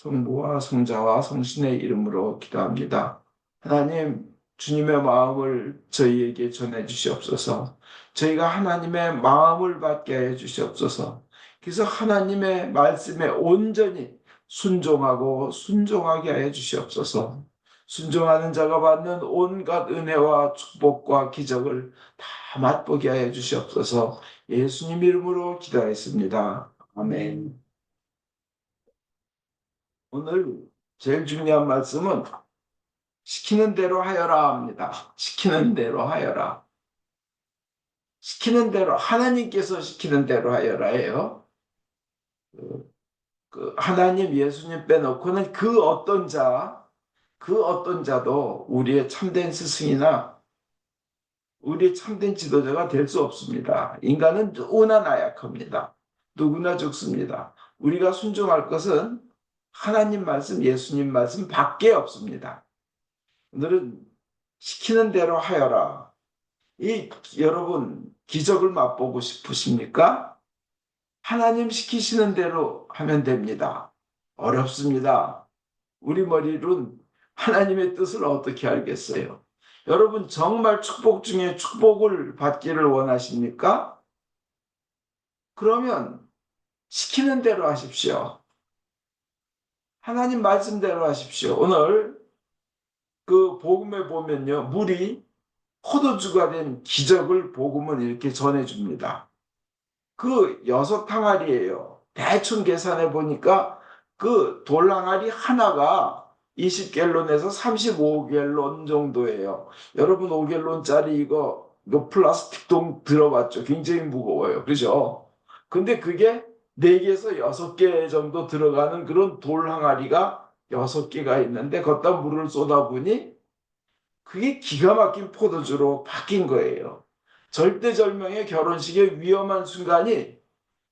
성부와 성자와 성신의 이름으로 기도합니다. 하나님, 주님의 마음을 저희에게 전해 주시옵소서. 저희가 하나님의 마음을 받게 해 주시옵소서. 그래서 하나님의 말씀에 온전히 순종하고 순종하게 해 주시옵소서. 순종하는 자가 받는 온갖 은혜와 축복과 기적을 다 맛보게 해 주시옵소서. 예수님 이름으로 기도했습니다. 아멘. 오늘 제일 중요한 말씀은 시키는 대로 하여라 합니다. 시키는 대로 하여라. 시키는 대로, 하나님께서 시키는 대로 하여라예요. 하나님, 예수님 빼놓고는 그 어떤 자도 우리의 참된 스승이나 우리의 참된 지도자가 될 수 없습니다. 인간은 누구나 나약합니다. 누구나 죽습니다. 우리가 순종할 것은 하나님 말씀, 예수님 말씀 밖에 없습니다. 오늘은 시키는 대로 하여라. 여러분, 기적을 맛보고 싶으십니까? 하나님 시키시는 대로 하면 됩니다. 어렵습니다. 우리 머리로는 하나님의 뜻을 어떻게 알겠어요? 여러분, 정말 축복 중에 축복을 받기를 원하십니까? 그러면 시키는 대로 하십시오. 하나님 말씀대로 하십시오. 오늘 그 복음에 보면요, 물이 포도주가 된 기적을 복음은 이렇게 전해줍니다. 그 6항아리예요. 대충 계산해 보니까 그 돌항아리 하나가 20갤론에서 35갤론 정도예요. 여러분 5갤론짜리 이거 플라스틱 통 들어봤죠? 굉장히 무거워요. 그죠? 근데 그게 4개에서 6개 정도 들어가는 그런 돌항아리가 6개가 있는데 걷다 물을 쏟아보니 그게 기가 막힌 포도주로 바뀐 거예요. 절대절명의 결혼식의 위험한 순간이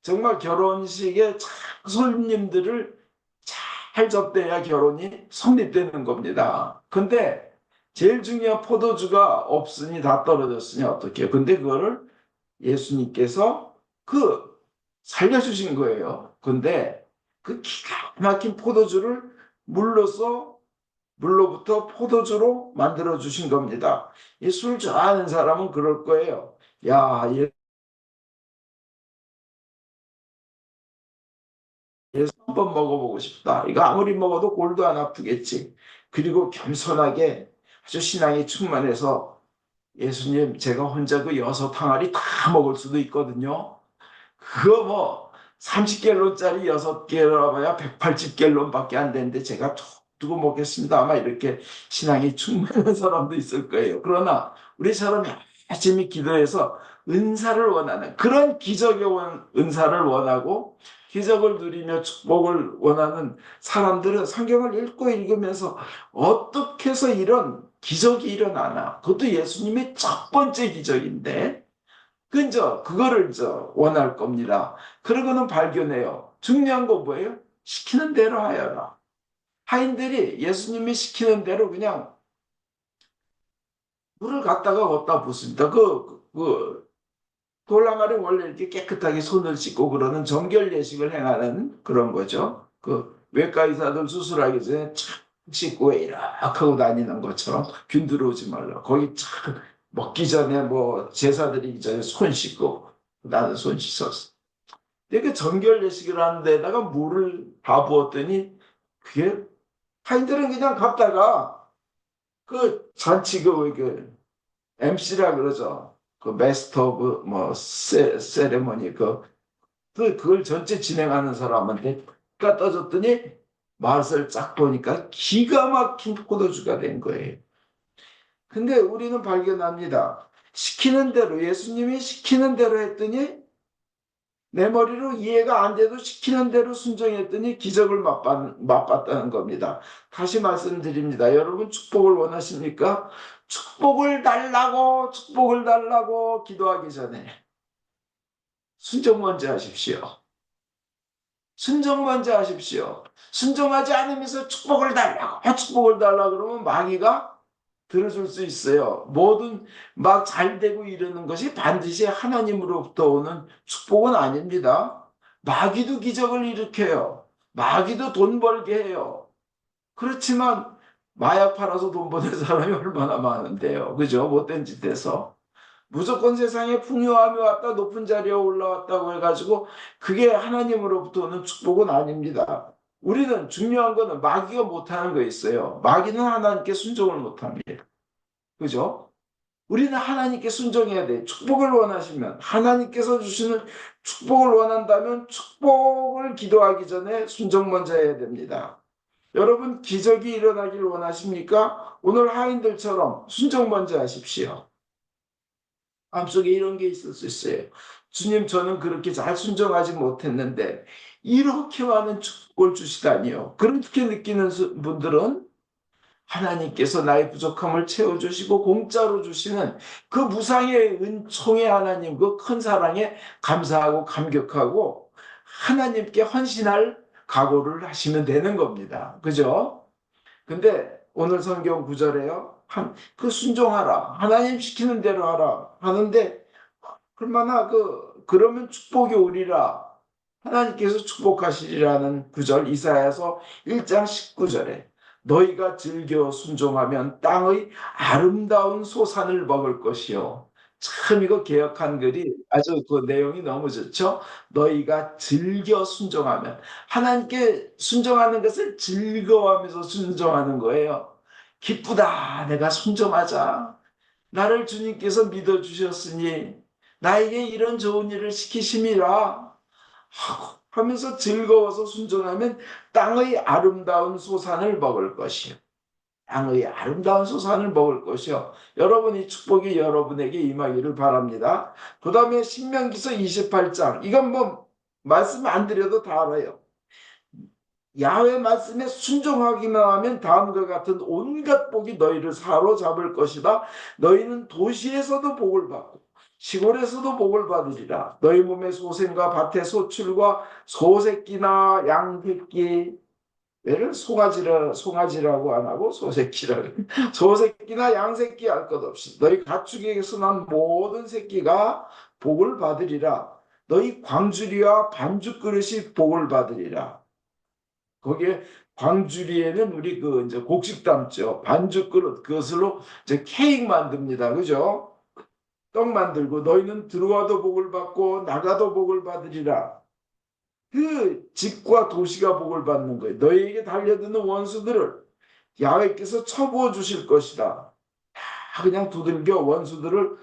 정말 결혼식에 손님들을 잘 접대야 결혼이 성립되는 겁니다. 근데 제일 중요한 포도주가 없으니 다 떨어졌으니 어떻게 해요? 근데 그거를 예수님께서 살려주신 거예요. 근데 그 기가 막힌 포도주를 물로부터 포도주로 만들어 주신 겁니다. 이 술 좋아하는 사람은 그럴 거예요. 야, 예수 한번 먹어보고 싶다. 이거 아무리 먹어도 골도 안 아프겠지. 그리고 겸손하게 아주 신앙이 충만해서 예수님, 제가 혼자 그 6항아리 다 먹을 수도 있거든요. 그거 뭐 30갤론짜리 6개라 봐야 180갤론밖에 안 되는데 제가 툭 두고 먹겠습니다. 아마 이렇게 신앙이 충만한 사람도 있을 거예요. 그러나 우리처럼 열심히 기도해서 은사를 원하는 그런 기적의 은사를 원하고 기적을 누리며 축복을 원하는 사람들은 성경을 읽으면서 어떻게 해서 이런 기적이 일어나나? 그것도 예수님의 첫 번째 기적인데 그거를 원할 겁니다. 그러고는 발견해요. 중요한 건 뭐예요? 시키는 대로 하여라. 하인들이 예수님이 시키는 대로 그냥 물을 갖다 붓습니다. 돌랑아리 원래 이렇게 깨끗하게 손을 씻고 그러는 정결 예식을 행하는 그런 거죠. 외과 의사들 수술하기 전에 착 씻고 이렇게 하고 다니는 것처럼 균 들어오지 말라. 거기 착 먹기 전에 뭐 제사 드리기 전에 손 씻고 나는 손 씻었어. 근데 그 정결 예식을 하는 데다가 물을 다 부었더니 그게 하인들은 그냥 갔다가 그 잔치 MC라 그러죠. 그 메스터 오브 뭐 세레머니 그걸 전체 진행하는 사람한테 갖다 줬더니 맛을 쫙 보니까 기가 막힌 포도주가 된 거예요. 근데 우리는 발견합니다. 시키는 대로 예수님이 시키는 대로 했더니 내 머리로 이해가 안 돼도 시키는 대로 순종했더니 기적을 맛봤다는 겁니다. 다시 말씀드립니다. 여러분 축복을 원하십니까? 축복을 달라고 기도하기 전에 순종 먼저 하십시오. 순종 먼저 하십시오. 순종하지 않으면서 축복을 달라고 그러면 마귀가 들어줄 수 있어요. 뭐든 막 잘 되고 이러는 것이 반드시 하나님으로부터 오는 축복은 아닙니다. 마귀도 기적을 일으켜요. 마귀도 돈 벌게 해요. 그렇지만 마약 팔아서 돈 버는 사람이 얼마나 많은데요. 그죠? 못된 짓 해서. 무조건 세상에 풍요함이 왔다, 높은 자리에 올라왔다고 해가지고 그게 하나님으로부터 오는 축복은 아닙니다. 우리는 중요한 거는 마귀가 못하는 거 있어요. 마귀는 하나님께 순종을 못합니다. 그죠? 우리는 하나님께 순종해야 돼. 축복을 원하시면, 하나님께서 주시는 축복을 원한다면 축복을 기도하기 전에 순종 먼저 해야 됩니다. 여러분, 기적이 일어나길 원하십니까? 오늘 하인들처럼 순종 먼저 하십시오. 마음속에 이런 게 있을 수 있어요. 주님, 저는 그렇게 잘 순종하지 못했는데 이렇게 많은 축복을 주시다니요. 그렇게 느끼는 분들은 하나님께서 나의 부족함을 채워주시고 공짜로 주시는 그 무상의 은총의 하나님, 그 큰 사랑에 감사하고 감격하고 하나님께 헌신할 각오를 하시면 되는 겁니다. 그죠? 근데 오늘 성경 구절에요. 그 순종하라. 하나님 시키는 대로 하라. 하는데 얼마나 그러면 축복이 오리라. 하나님께서 축복하시리라는 구절 이사야서 1장 19절에 너희가 즐겨 순종하면 땅의 아름다운 소산을 먹을 것이요. 참 이거 개역한 글이 아주 그 내용이 너무 좋죠. 너희가 즐겨 순종하면 하나님께 순종하는 것을 즐거워하면서 순종하는 거예요. 기쁘다. 내가 순종하자. 나를 주님께서 믿어주셨으니 나에게 이런 좋은 일을 시키심이라 하면서 즐거워서 순종하면 땅의 아름다운 소산을 먹을 것이요. 땅의 아름다운 소산을 먹을 것이요. 여러분이 축복이 여러분에게 임하기를 바랍니다. 그 다음에 신명기서 28장. 이건 뭐 말씀 안 드려도 다 알아요. 야훼 말씀에 순종하기만 하면 다음과 같은 온갖 복이 너희를 사로잡을 것이다. 너희는 도시에서도 복을 받고 시골에서도 복을 받으리라. 너희 몸의 소생과 밭의 소출과 소새끼나 양새끼, 얘를 송아지라고 안 하고 소새끼라고 소새끼나 양새끼 할 것 없이 너희 가축에게서 난 모든 새끼가 복을 받으리라. 너희 광주리와 반죽 그릇이 복을 받으리라. 거기에 광주리에는 우리 이제 곡식 담죠. 반죽 그릇 그것으로 이제 케이크 만듭니다. 그죠? 떡 만들고 너희는 들어와도 복을 받고 나가도 복을 받으리라. 그 집과 도시가 복을 받는 거예요. 너희에게 달려드는 원수들을 야훼께서 쳐부어 주실 것이다. 다 그냥 두들겨 원수들을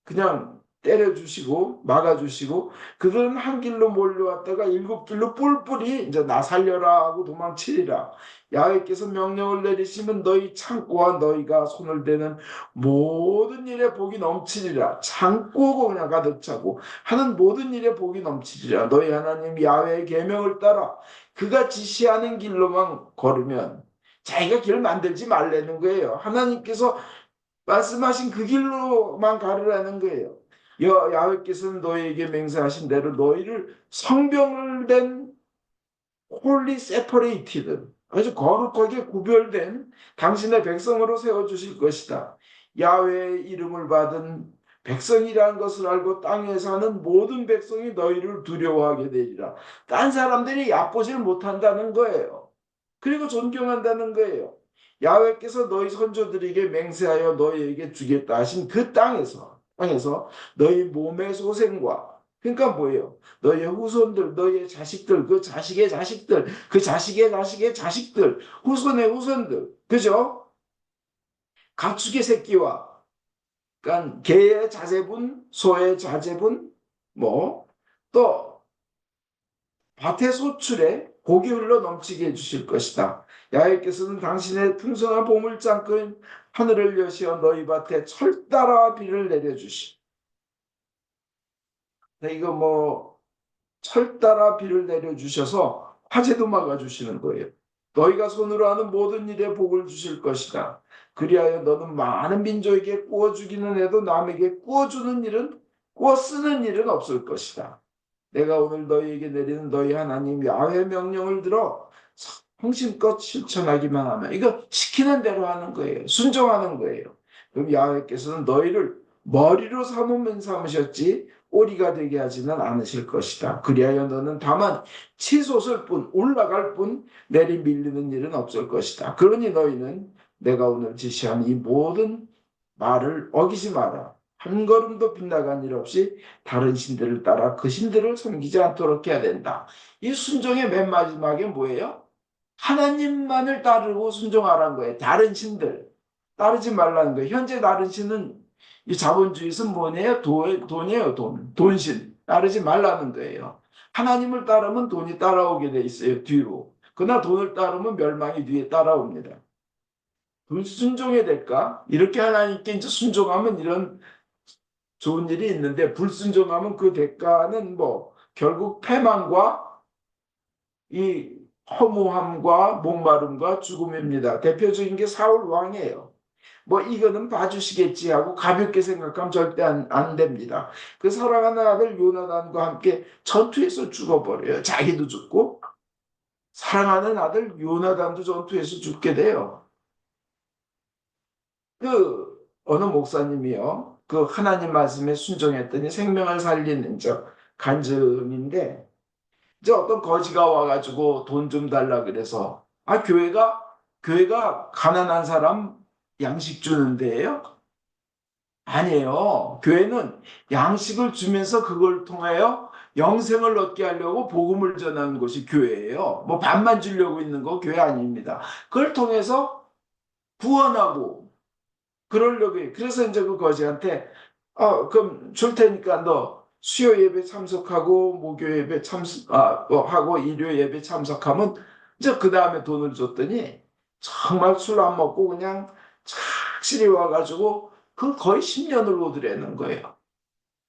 그냥 때려주시고 막아주시고 그들은 한 길로 몰려왔다가 일곱 길로 뿔뿔이 이제 나 살려라 하고 도망치리라. 야훼께서 명령을 내리시면 너희 창고와 너희가 손을 대는 모든 일에 복이 넘치리라. 창고고 그냥 가득 차고 하는 모든 일에 복이 넘치리라. 너희 하나님 야훼의 계명을 따라 그가 지시하는 길로만 걸으면 자기가 길 만들지 말라는 거예요. 하나님께서 말씀하신 그 길로만 가르라는 거예요. 야훼께서는 너희에게 맹세하신 대로 너희를 성별된 홀리 세퍼레이티드 아주 거룩하게 구별된 당신의 백성으로 세워주실 것이다. 야훼의 이름을 받은 백성이라는 것을 알고 땅에 사는 모든 백성이 너희를 두려워하게 되리라. 딴 사람들이 얕보질 못한다는 거예요. 그리고 존경한다는 거예요. 야훼께서 너희 선조들에게 맹세하여 너희에게 주겠다 하신 그 땅에서 너희 몸의 소생과 그러니까 뭐예요? 너희의 후손들, 너희의 자식들, 그 자식의 자식들, 그 자식의 자식의 자식들, 후손의 후손들, 그죠? 가축의 새끼와 그러니까 개의 자제분, 소의 자제분, 또 밭의 소출에 복이 흘러 넘치게 해주실 것이다. 야훼께서는 당신의 풍성한 보물장큰 하늘을 여시어 너희 밭에 철따라 비를 내려주시. 이거 철따라 비를 내려주셔서 화재도 막아주시는 거예요. 너희가 손으로 하는 모든 일에 복을 주실 것이다. 그리하여 너는 많은 민족에게 구워주기는 해도 남에게 구워주는 일은 구워 쓰는 일은 없을 것이다. 내가 오늘 너희에게 내리는 너희 하나님 야훼 명령을 들어 성심껏 실천하기만 하면 이거 시키는 대로 하는 거예요. 순종하는 거예요. 그럼 야훼께서는 너희를 머리로 삼으셨지 오리가 되게 하지는 않으실 것이다. 그리하여 너는 다만 치솟을 뿐 올라갈 뿐 내리밀리는 일은 없을 것이다. 그러니 너희는 내가 오늘 지시한 이 모든 말을 어기지 마라. 한 걸음도 빗나간 일 없이 다른 신들을 따라 그 신들을 섬기지 않도록 해야 된다. 이 순종의 맨 마지막에 뭐예요? 하나님만을 따르고 순종하라는 거예요. 다른 신들 따르지 말라는 거예요. 현재 다른 신은 이 자본주의에서 뭐네요? 돈이에요, 돈. 돈신. 따르지 말라는 거예요. 하나님을 따르면 돈이 따라오게 돼 있어요, 뒤로. 그러나 돈을 따르면 멸망이 뒤에 따라옵니다. 불순종해야 될까? 이렇게 하나님께 이제 순종하면 이런 좋은 일이 있는데, 불순종하면 그 대가는 뭐 결국 패망과 이 허무함과 목마름과 죽음입니다. 대표적인 게 사울 왕이에요. 뭐 이거는 봐주시겠지 하고 가볍게 생각하면 절대 안 됩니다. 그 사랑하는 아들 요나단과 함께 전투에서 죽어버려요. 자기도 죽고 사랑하는 아들 요나단도 전투에서 죽게 돼요. 그 어느 목사님이요. 그 하나님 말씀에 순종했더니 생명을 살리는 저 간증인데, 이제 어떤 거지가 와가지고 돈 좀 달라 그래서, 아, 교회가 가난한 사람 양식 주는 데예요? 아니에요. 교회는 양식을 주면서 그걸 통하여 영생을 얻게 하려고 복음을 전하는 것이 교회예요. 뭐 밥만 주려고 있는 거 교회 아닙니다. 그걸 통해서 구원하고 그러려고 해요. 그래서 이제 그 거지한테 그럼 줄 테니까 너 수요 예배 참석하고 목요 예배 하고 일요 예배 참석하면 이제 그 다음에 돈을 줬더니 정말 술 안 먹고 그냥 착실히 와가지고 그 거의 10년을 오더라는 거예요.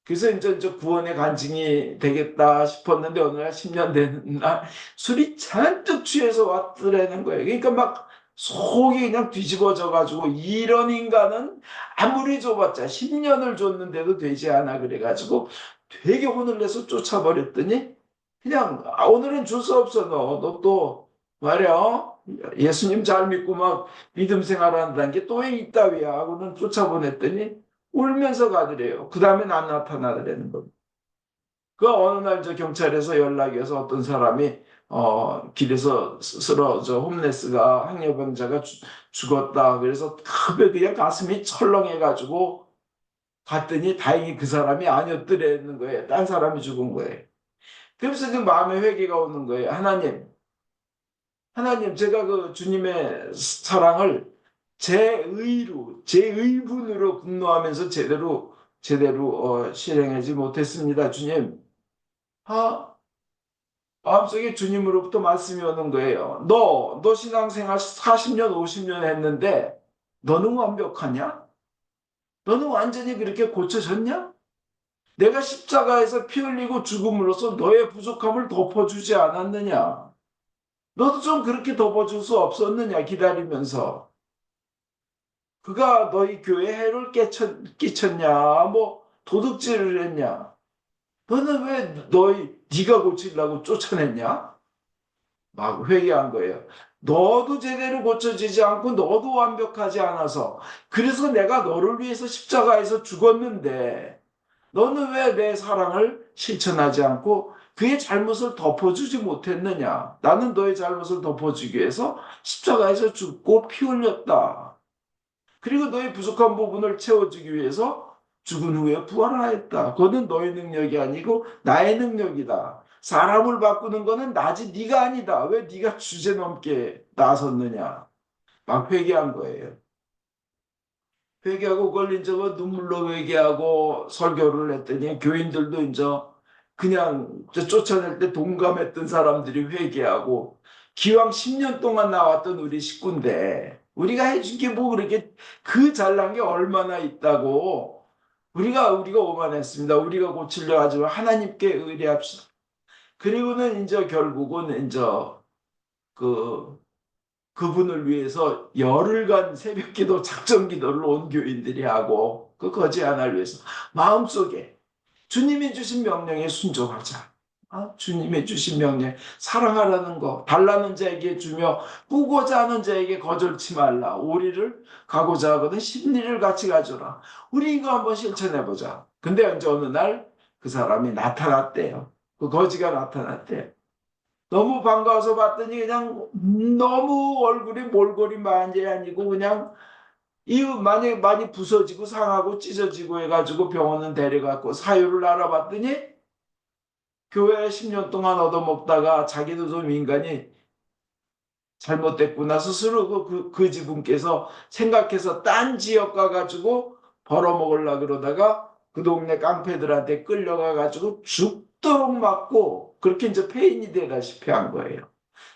그래서 이제 구원의 간증이 되겠다 싶었는데 어느 날 10년 되는 날 술이 잔뜩 취해서 왔더라는 거예요. 그러니까 막 속이 그냥 뒤집어져 가지고 이런 인간은 아무리 줘봤자 10년을 줬는데도 되지 않아 그래가지고 되게 혼을 내서 쫓아버렸더니 그냥 오늘은 줄 수 없어 너 또 말이야 예수님 잘 믿고 막 믿음 생활한다는 게 또 왜 이따위야 하고는 쫓아보냈더니 울면서 가더래요. 그 다음엔 안 나타나더라는 겁니다. 그 어느 날 저 경찰에서 연락이 와서 어떤 사람이 길에서 쓰러져 홈레스가 항려병자가 죽었다. 그래서 크게 그냥 가슴이 철렁해가지고 갔더니 다행히 그 사람이 아니었더라는 거예요. 딴 사람이 죽은 거예요. 그래서 그 마음에 회개가 오는 거예요. 하나님, 제가 그 주님의 사랑을 제 의분으로 분노하면서 제대로 실행하지 못했습니다. 주님. 아, 마음속에 주님으로부터 말씀이 오는 거예요. 너 신앙생활 40년, 50년 했는데 너는 완벽하냐? 너는 완전히 그렇게 고쳐졌냐? 내가 십자가에서 피 흘리고 죽음으로써 너의 부족함을 덮어주지 않았느냐? 너도 좀 그렇게 덮어줄 수 없었느냐? 기다리면서. 그가 너희 교회에 해를 끼쳤냐? 뭐 도둑질을 했냐? 너는 왜 네가 고치려고 쫓아냈냐? 막 회개한 거예요. 너도 제대로 고쳐지지 않고 너도 완벽하지 않아서 그래서 내가 너를 위해서 십자가에서 죽었는데 너는 왜 내 사랑을 실천하지 않고 그의 잘못을 덮어주지 못했느냐? 나는 너의 잘못을 덮어주기 위해서 십자가에서 죽고 피 흘렸다. 그리고 너의 부족한 부분을 채워주기 위해서 죽은 후에 부활하였다. 그거는 너의 능력이 아니고 나의 능력이다. 사람을 바꾸는 거는 나지 네가 아니다. 왜 네가 주제 넘게 나섰느냐. 막 회개한 거예요. 회개하고 걸린 적은 눈물로 회개하고 설교를 했더니 교인들도 이제 그냥 쫓아낼 때 동감했던 사람들이 회개하고 기왕 10년 동안 나왔던 우리 식구인데 우리가 해준 게 뭐 그렇게 그 잘난 게 얼마나 있다고 우리가 오만했습니다. 우리가 고치려 하지만 하나님께 의뢰합시다. 그리고는 이제 결국은 이제 그 그분을 위해서 열흘간 새벽기도 작정기도를 온 교인들이 하고 그 거지 하나를 위해서 마음속에 주님이 주신 명령에 순종하자. 주님의 주신 명령 사랑하라는 거 달라는 자에게 주며 꾸고자 하는 자에게 거절치 말라. 오리를 가고자 하거든 십리를 같이 가져라. 우리 이거 한번 실천해보자. 근데 이제 어느 날 그 사람이 나타났대요. 그 거지가 나타났대요. 너무 반가워서 봤더니 그냥 너무 얼굴이 몰골이 만이 아니고 그냥 이유 많이 부서지고 상하고 찢어지고 해가지고 병원은 데려갔고 사유를 알아봤더니 교회 10년 동안 얻어먹다가 자기도 좀 인간이 잘못됐구나 스스로 그 지분께서 생각해서 딴 지역 가가지고 벌어먹으려 그러다가 그 동네 깡패들한테 끌려가가지고 죽도록 맞고 그렇게 이제 폐인이 되다시피 한 거예요.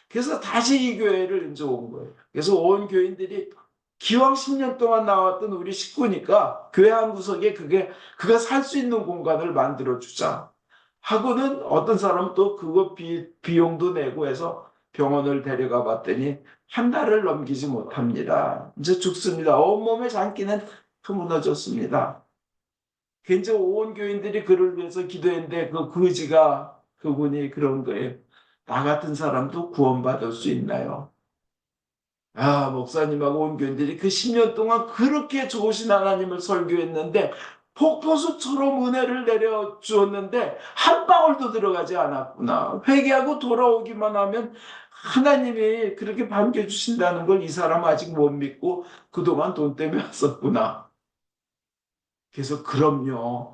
그래서 다시 이 교회를 이제 온 거예요. 그래서 온 교인들이 기왕 10년 동안 나왔던 우리 식구니까 교회 한 구석에 그가 살 수 있는 공간을 만들어 주자 하고는 어떤 사람은 또 그거 비용도 내고 해서 병원을 데려가 봤더니 한 달을 넘기지 못합니다. 이제 죽습니다. 온몸의 장기는 무너졌습니다. 이제 온 교인들이 그를 위해서 기도했는데 그 거지가 그분이 그런 거예요. 나 같은 사람도 구원받을 수 있나요? 아, 목사님하고 온 교인들이 그 10년 동안 그렇게 좋으신 하나님을 설교했는데 폭포수처럼 은혜를 내려주었는데 한 방울도 들어가지 않았구나. 회개하고 돌아오기만 하면 하나님이 그렇게 반겨주신다는 걸 이 사람 아직 못 믿고 그동안 돈 때문에 왔었구나. 그래서 그럼요.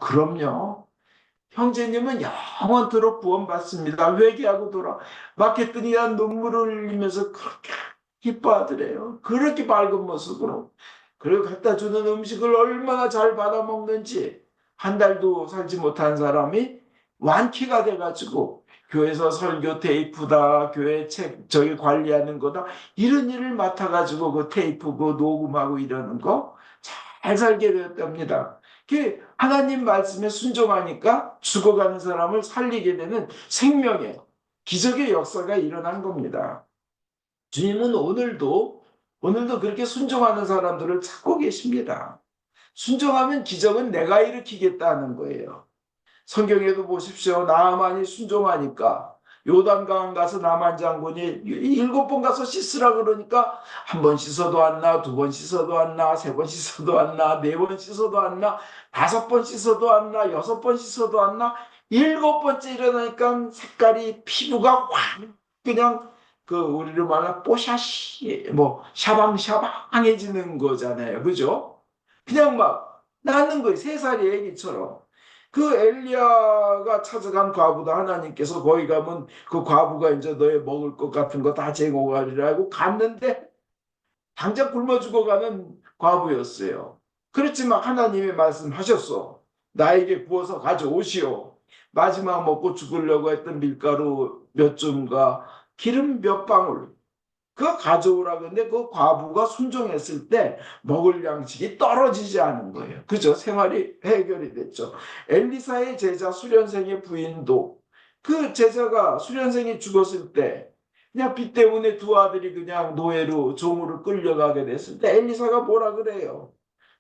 형제님은 영원토록 구원받습니다. 회개하고 돌아. 막 했더니 난 눈물을 흘리면서 그렇게 기뻐하더래요. 그렇게 밝은 모습으로. 그리고 갖다 주는 음식을 얼마나 잘 받아 먹는지 한 달도 살지 못한 사람이 완키가 돼가지고 교회에서 설교 테이프다, 교회 책 저기 관리하는 거다 이런 일을 맡아가지고 그 테이프 그 녹음하고 이러는 거 잘 살게 되었답니다. 그 하나님 말씀에 순종하니까 죽어가는 사람을 살리게 되는 생명의 기적의 역사가 일어난 겁니다. 주님은 오늘도 그렇게 순종하는 사람들을 찾고 계십니다. 순종하면 기적은 내가 일으키겠다는 거예요. 성경에도 보십시오. 나아만이 순종하니까 요단강 가서 나만 장군이 7번 가서 씻으라 그러니까 한 번 씻어도 안 나, 2번 씻어도 안 나, 3번 씻어도 안 나, 4번 씻어도 안 나, 5번 씻어도 안 나, 6번 씻어도 안 나, 7번째 일어나니까 색깔이 피부가 확 그냥 그 우리로 말하면 뽀샤시 뭐 샤방샤방해지는 거잖아요. 그죠? 그냥 막 낫는 거예요. 3살의 애기처럼. 그 엘리야가 찾아간 과부다 하나님께서 거기 가면 그 과부가 이제 너의 먹을 것 같은 거 다 제공하리라고 갔는데 당장 굶어 죽어가는 과부였어요. 그렇지만 하나님이 말씀하셨어. 나에게 구워서 가져오시오. 마지막 먹고 죽으려고 했던 밀가루 몇 줌과 기름 몇 방울 그거 가져오라 그랬는데 그 과부가 순종했을 때 먹을 양식이 떨어지지 않은 거예요. 그죠? 생활이 해결이 됐죠. 엘리사의 제자 수련생의 부인도 그 제자가 수련생이 죽었을 때 그냥 빚 때문에 두 아들이 그냥 노예로 종으로 끌려가게 됐을 때 엘리사가 뭐라 그래요?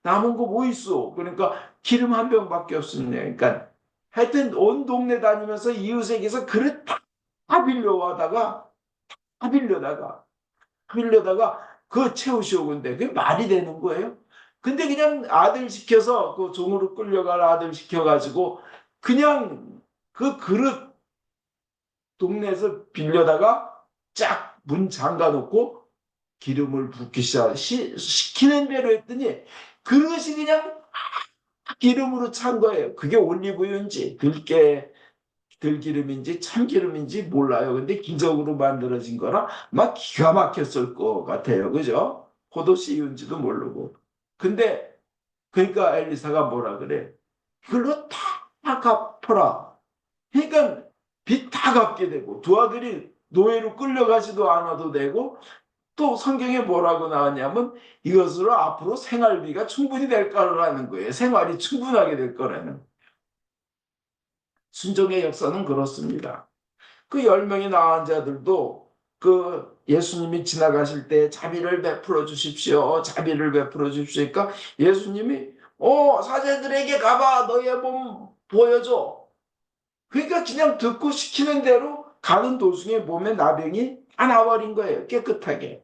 남은 거 뭐 있어? 그러니까 기름 한 병밖에 없습니다. 그러니까 하여튼 온 동네 다니면서 이웃에게서 그릇 다 빌려와다가 다 빌려다가 그거 채우시오. 근데 그게 말이 되는 거예요? 근데 그냥 아들 시켜서 그 종으로 끌려갈 아들 시켜가지고 그냥 그 그릇 동네에서 빌려다가 쫙 문 잠가 놓고 기름을 붓기 시키는 대로 했더니 그릇이 그냥 기름으로 찬 거예요. 그게 올리브유인지 들기름인지 참기름인지 몰라요. 근데 기적으로 만들어진 거라 막 기가 막혔을 것 같아요. 그죠? 포도씨유인지도 모르고. 근데 그러니까 엘리사가 뭐라 그래? 이걸로 다 갚아라. 그러니까 빚 다 갚게 되고 두 아들이 노예로 끌려가지도 않아도 되고 또 성경에 뭐라고 나왔냐면 이것으로 앞으로 생활비가 충분히 될 거라는 거예요. 생활이 충분하게 될 거라는. 순종의 역사는 그렇습니다. 그 10명의 나은 자들도 그 예수님이 지나가실 때 자비를 베풀어 주십시오. 자비를 베풀어 주십시오. 그러니까 예수님이 사제들에게 가봐. 너의 몸 보여줘. 그러니까 그냥 듣고 시키는 대로 가는 도중에 몸에 나병이 다 나버린 거예요. 깨끗하게.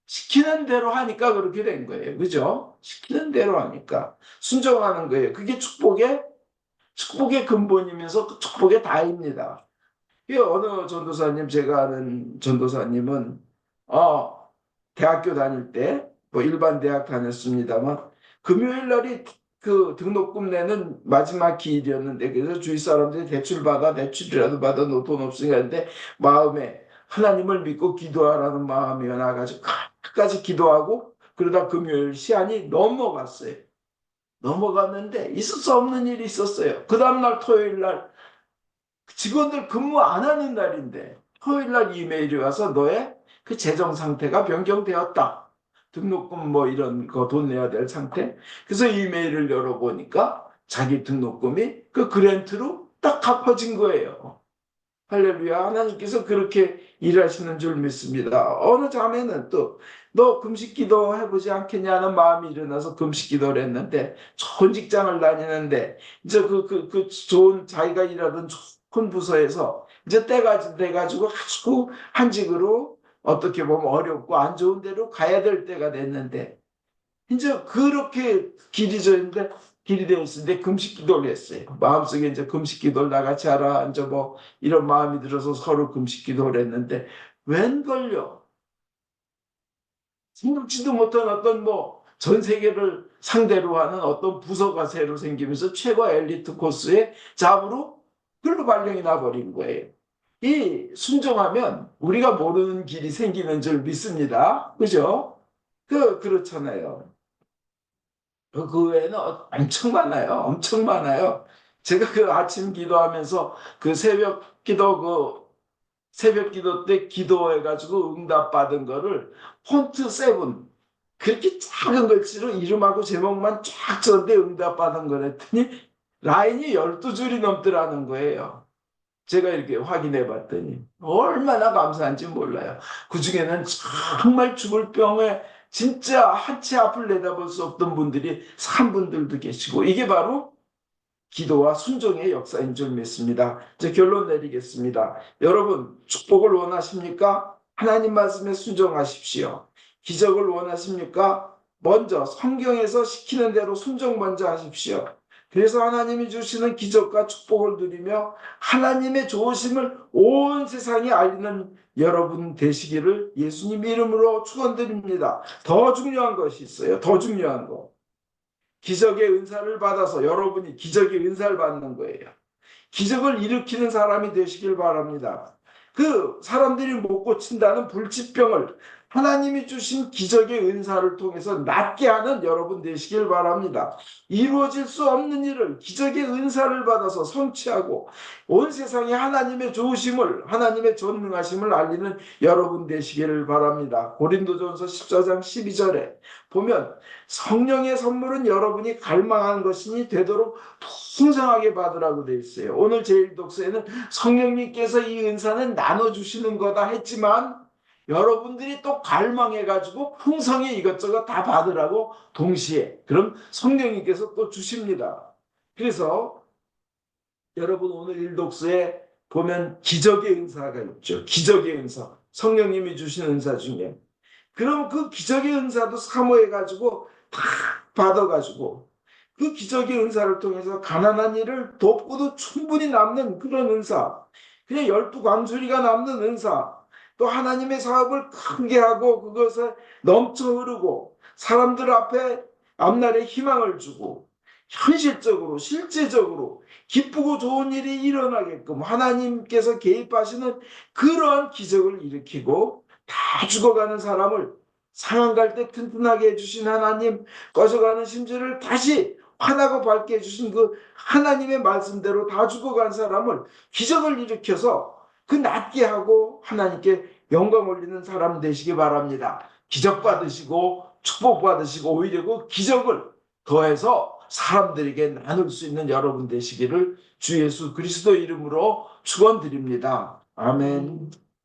시키는 대로 하니까 그렇게 된 거예요. 그죠? 시키는 대로 하니까 순종하는 거예요. 그게 축복의 축복의 근본이면서 그 축복의 다입니다. 이 어느 전도사님, 제가 아는 전도사님은 대학교 다닐 때 뭐 일반 대학 다녔습니다만 금요일 날이 그 등록금 내는 마지막 기일이었는데, 그래서 주위 사람들이 대출이라도 받아 너 돈 없으니까 하는데 마음에 하나님을 믿고 기도하라는 마음이 나가지고 끝까지 기도하고 그러다 금요일 시한이 넘어갔어요. 넘어갔는데 있을 수 없는 일이 있었어요. 그 다음날 토요일 날 직원들 근무 안 하는 날인데 토요일 날 이메일이 와서 너의 그 재정 상태가 변경되었다. 등록금 뭐 이런 거 돈 내야 될 상태. 그래서 이메일을 열어보니까 자기 등록금이 그 그랜트로 딱 갚아진 거예요. 할렐루야. 하나님께서 그렇게 일하시는 줄 믿습니다. 어느 자매는 또 너 금식 기도 해보지 않겠냐는 마음이 일어나서 금식 기도를 했는데 좋은 직장을 다니는데 이제 그 좋은 자기가 일하던 좋은 부서에서 이제 때가 돼가지고 아주 한직으로 어떻게 보면 어렵고 안 좋은 데로 가야 될 때가 됐는데 이제 그렇게 길이 되어 있는데 금식 기도를 했어요. 마음속에 이제 금식 기도를 나같이 하라. 이제 뭐 이런 마음이 들어서 서로 금식 기도를 했는데 웬걸요. 생각지도 못한 어떤 뭐 전 세계를 상대로 하는 어떤 부서가 새로 생기면서 최고 엘리트 코스의 잡으로 글로 발령이 나버린 거예요. 이 순종하면 우리가 모르는 길이 생기는 줄 믿습니다. 그죠? 그렇잖아요. 그 외에는 엄청 많아요. 엄청 많아요. 제가 그 아침 기도하면서 그 새벽 기도 때 기도해가지고 응답받은 거를 폰트 세븐 그렇게 작은 글씨로 이름하고 제목만 쫙 썼는데 응답받은 거랬더니 라인이 12줄이 넘더라는 거예요. 제가 이렇게 확인해 봤더니 얼마나 감사한지 몰라요. 그중에는 정말 죽을 병에 진짜 한치 앞을 내다볼 수 없던 분들이 산 분들도 계시고, 이게 바로 기도와 순종의 역사인 줄 믿습니다. 이제 결론 내리겠습니다. 여러분, 축복을 원하십니까? 하나님 말씀에 순종하십시오. 기적을 원하십니까? 먼저 성경에서 시키는 대로 순종 먼저 하십시오. 그래서 하나님이 주시는 기적과 축복을 누리며 하나님의 좋으심을 온 세상에 알리는 여러분 되시기를 예수님 이름으로 축원드립니다. 더 중요한 것이 있어요. 더 중요한 거. 기적의 은사를 받아서 여러분이 기적의 은사를 받는 거예요. 기적을 일으키는 사람이 되시길 바랍니다. 그 사람들이 못 고친다는 불치병을 하나님이 주신 기적의 은사를 통해서 낫게 하는 여러분 되시길 바랍니다. 이루어질 수 없는 일을 기적의 은사를 받아서 성취하고 온 세상에 하나님의 좋으심을, 하나님의 전능하심을 알리는 여러분 되시기를 바랍니다. 고린도전서 14장 12절에 보면 성령의 선물은 여러분이 갈망하는 것이니 되도록 풍성하게 받으라고 되어 있어요. 오늘 제1독서에는 성령님께서 이 은사는 나눠주시는 거다 했지만 여러분들이 또 갈망해가지고 풍성히 이것저것 다 받으라고 동시에 그럼 성령님께서 또 주십니다. 그래서 여러분 오늘 1독서에 보면 기적의 은사가 있죠. 기적의 은사. 성령님이 주신 은사 중에. 그럼 그 기적의 은사도 사모해가지고 다 받아가지고 그 기적의 은사를 통해서 가난한 이를 돕고도 충분히 남는 그런 은사, 그냥 12광주리가 남는 은사, 또 하나님의 사업을 크게 하고 그것에 넘쳐 흐르고 사람들 앞에 앞날에 희망을 주고 현실적으로 실제적으로 기쁘고 좋은 일이 일어나게끔 하나님께서 개입하시는 그러한 기적을 일으키고 다 죽어가는 사람을 상한 갈 때 튼튼하게 해주신 하나님, 꺼져가는 심지를 다시 환하고 밝게 해주신 그 하나님의 말씀대로 다 죽어간 사람을 기적을 일으켜서 그 낫게 하고 하나님께 영광 올리는 사람 되시기 바랍니다. 기적 받으시고 축복 받으시고 오히려 그 기적을 더해서 사람들에게 나눌 수 있는 여러분 되시기를 주 예수 그리스도 이름으로 축원드립니다. 아멘.